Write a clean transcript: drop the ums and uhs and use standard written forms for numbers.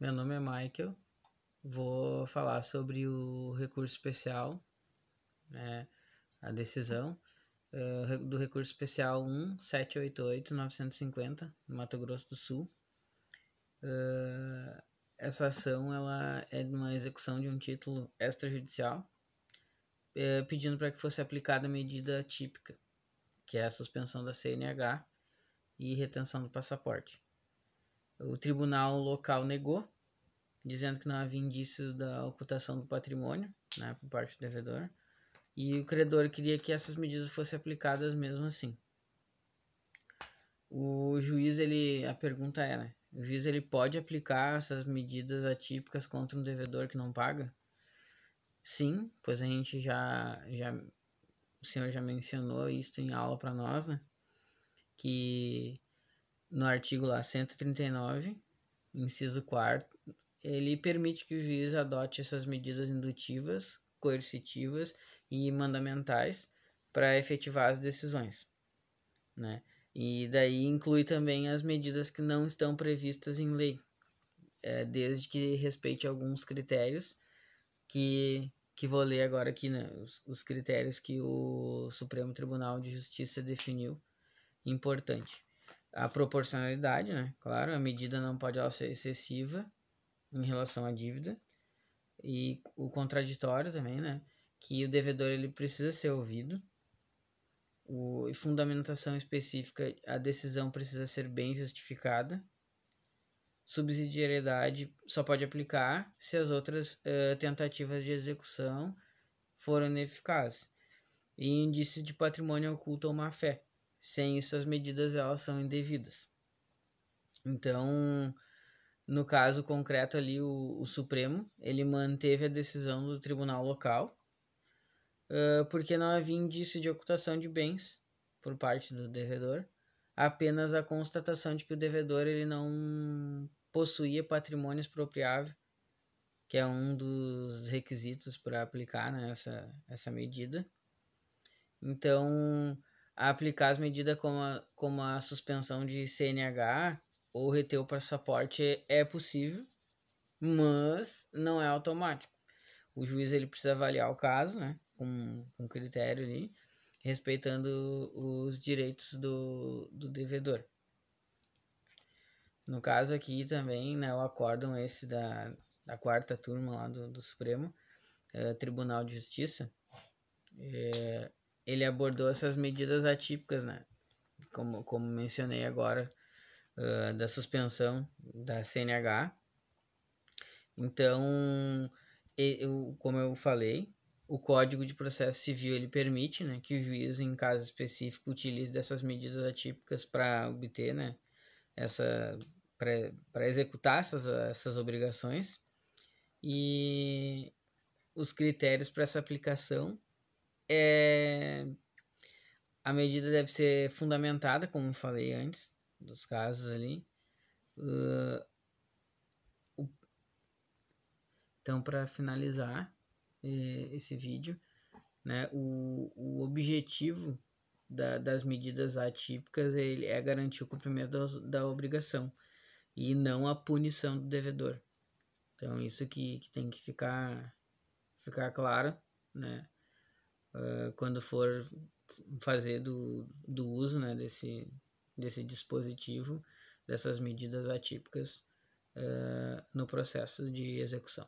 Meu nome é Michael, vou falar sobre o recurso especial, né, a decisão do recurso especial 1.788.950, no Mato Grosso do Sul. Essa ação ela é de uma execução de um título extrajudicial, pedindo para que fosse aplicada a medida típica, que é a suspensão da CNH e retenção do passaporte. O tribunal local negou, dizendo que não havia indício da ocultação do patrimônio, né, por parte do devedor, e o credor queria que essas medidas fossem aplicadas mesmo assim. O juiz, a pergunta é, né, o juiz ele pode aplicar essas medidas atípicas contra um devedor que não paga? Sim, pois a gente o senhor já mencionou isso em aula para nós, né, que no artigo lá 139, inciso 4º, ele permite que o juiz adote essas medidas indutivas, coercitivas e mandamentais para efetivar as decisões, né? E daí inclui também as medidas que não estão previstas em lei, desde que respeite alguns critérios que vou ler agora aqui, né? Os critérios que o Supremo Tribunal de Justiça definiu. Importante. A proporcionalidade, né? Claro, a medida não pode ser excessiva em relação à dívida, e o contraditório também, né, que o devedor ele precisa ser ouvido, e fundamentação específica, a decisão precisa ser bem justificada, subsidiariedade só pode aplicar se as outras tentativas de execução foram ineficazes, e indício de patrimônio oculto ou má-fé. Sem isso, as medidas elas são indevidas. Então, no caso concreto ali, o Supremo, ele manteve a decisão do tribunal local, porque não havia indício de ocultação de bens por parte do devedor, apenas a constatação de que o devedor ele não possuía patrimônio expropriável, que é um dos requisitos para aplicar, né, essa medida. Então, aplicar as medidas como a suspensão de CNH ou reter o passaporte é possível, mas não é automático. O juiz ele precisa avaliar o caso, né, com critério ali, respeitando os direitos do devedor. No caso aqui também, né, o acórdão esse da 4ª turma lá do Supremo Tribunal de Justiça, ele abordou essas medidas atípicas, né, como mencionei agora, da suspensão da CNH. Então, como eu falei, o Código de Processo Civil ele permite, né, que o juiz, em caso específico, utilize dessas medidas atípicas para obter, né, para executar essas obrigações. E os critérios para essa aplicação a medida deve ser fundamentada, como falei antes, dos casos ali. Então, para finalizar esse vídeo, né, o objetivo das medidas atípicas é garantir o cumprimento da obrigação e não a punição do devedor. Então, isso que tem que ficar claro, né, quando for fazer do uso, né, desse dispositivo, dessas medidas atípicas no processo de execução.